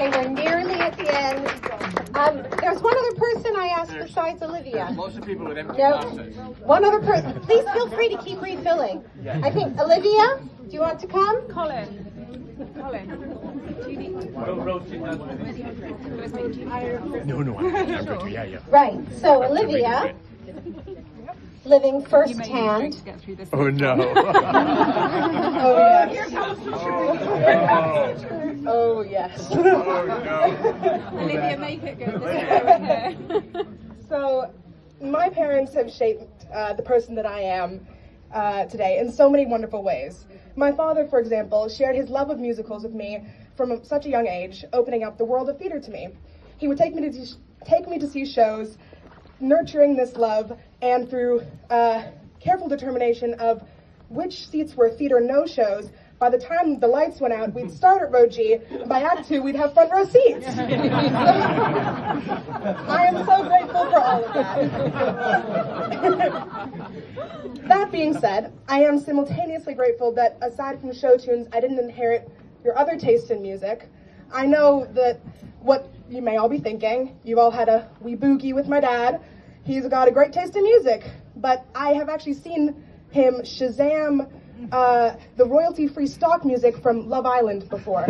Okay, we're nearly at the end. There's one other person I asked besides Olivia. Lots of people with empty No, glasses. one other person. Please feel free to keep refilling. I think, Olivia, do you want to come? Colin. No, I'm good to, yeah. Right, so Olivia, living firsthand. Oh, no. Oh, yes. Oh, yes. Oh, no. Olivia, make it good. Let's go with her. So, my parents have shaped the person that I am today in so many wonderful ways. My father, for example, shared his love of musicals with me from such a young age, opening up the world of theater to me. He would take me to see shows, nurturing this love, and through careful determination of which seats were theater no-shows, by the time the lights went out, we'd start at row G, and by act 2, we'd have front row seats. I am so grateful for all of that. That being said, I am simultaneously grateful that aside from show tunes, I didn't inherit your other taste in music. I know that what you may all be thinking, you've all had a wee boogie with my dad. He's got a great taste in music, but I have actually seen him Shazam the royalty-free stock music from Love Island before.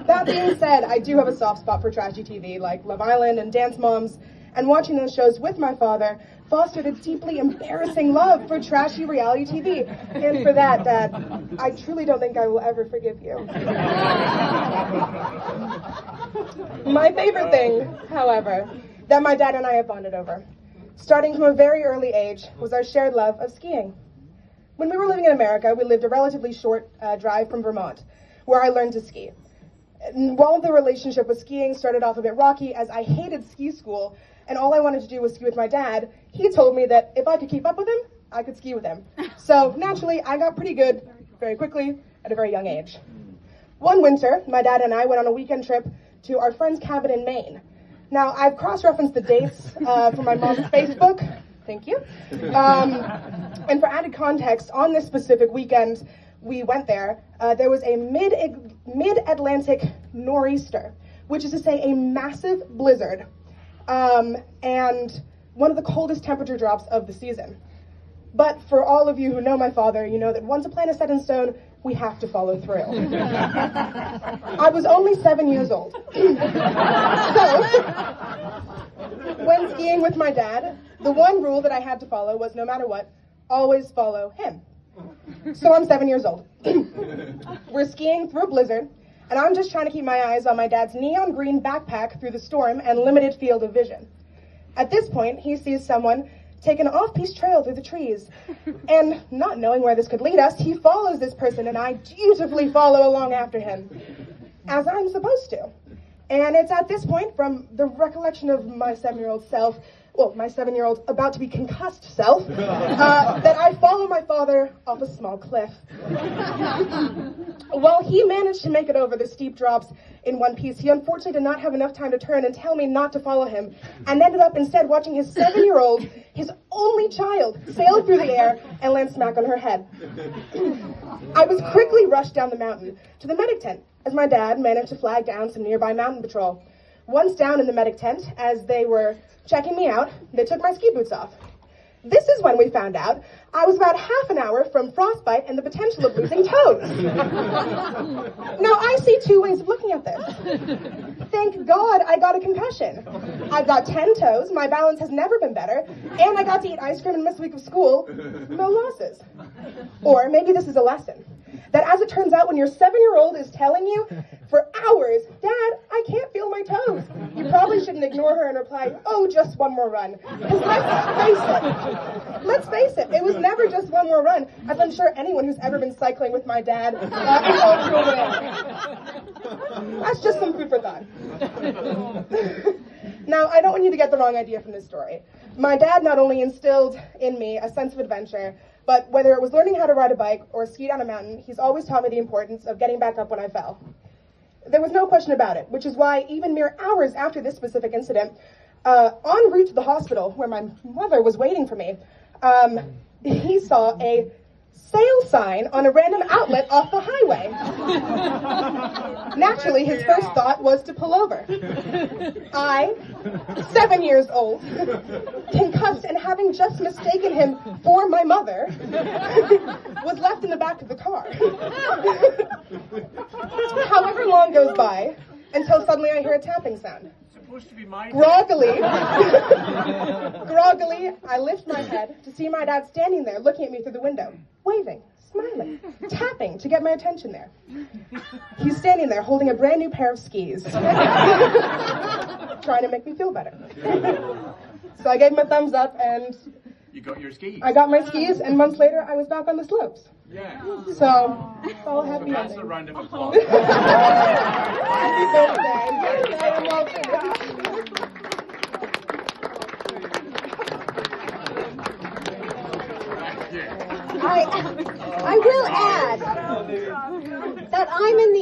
That being said, I do have a soft spot for trashy TV like Love Island and Dance Moms, and watching those shows with my father fostered a deeply embarrassing love for trashy reality TV. And for that, Dad, I truly don't think I will ever forgive you. My favorite thing, however, that my dad and I have bonded over, starting from a very early age, was our shared love of skiing. When we were living in America, we lived a relatively short drive from Vermont, where I learned to ski. And while the relationship with skiing started off a bit rocky, as I hated ski school, and all I wanted to do was ski with my dad, he told me that if I could keep up with him, I could ski with him. So naturally, I got pretty good very quickly at a very young age. One winter, my dad and I went on a weekend trip to our friend's cabin in Maine. Now, I've cross-referenced the dates from my mom's Facebook. Thank you. And for added context, on this specific weekend we went there, there was a mid-Atlantic nor'easter, which is to say a massive blizzard, and one of the coldest temperature drops of the season. But for all of you who know my father, you know that once a plan is set in stone, we have to follow through. I was only 7 years old. So, when skiing with my dad, the one rule that I had to follow was no matter what, always follow him. So I'm 7 years old. We're skiing through a blizzard, and I'm just trying to keep my eyes on my dad's neon green backpack through the storm and limited field of vision. At this point, he sees someone take an off-piste trail through the trees. And not knowing where this could lead us, he follows this person, and I dutifully follow along after him, as I'm supposed to. And it's at this point, from the recollection of my 7-year-old self, well, my 7-year-old about to be concussed self, that I follow my father off a small cliff. While he managed to make it over the steep drops in one piece, he unfortunately did not have enough time to turn and tell me not to follow him, and ended up instead watching his 7-year-old, his only child, sail through the air and land smack on her head. I was quickly rushed down the mountain to the medic tent, as my dad managed to flag down some nearby mountain patrol. Once down in the medic tent, as they were checking me out, they took my ski boots off. This is when we found out I was about half an hour from frostbite and the potential of losing toes. Now, I see two ways of looking at this. Thank God I got a concussion. I've got 10 toes, my balance has never been better, and I got to eat ice cream in this week of school. No losses. Or maybe this is a lesson. That as it turns out, when your 7-year-old is telling you for hours, Dad, I can't feel my toes, you probably shouldn't ignore her and reply, oh, just one more run. Because let's face it, it was never just one more run, as I'm sure anyone who's ever been cycling with my dad is all through it. That's just some food for thought. Now, I don't want you to get the wrong idea from this story. My dad not only instilled in me a sense of adventure, but whether it was learning how to ride a bike or ski down a mountain, he's always taught me the importance of getting back up when I fell. There was no question about it, which is why even mere hours after this specific incident, en route to the hospital where my mother was waiting for me, he saw a sale sign on a random outlet off the highway. Naturally, his first thought was to pull over. I, 7 years old, concussed and having just mistaken him for my mother, was left in the back of the car. However long goes by, until suddenly I hear a tapping sound. Supposed to be my Groggily, I lift my head to see my dad standing there looking at me through the window, waving, smiling, tapping to get my attention there. He's standing there holding a brand new pair of skis, trying to make me feel better. So I gave him a thumbs up and You got your skis. I got my skis, and months later I was back on the slopes. Yeah. So, it's all a happy That's ending. a round of applause. Happy birthday. I am welcome. I will add that I'm in the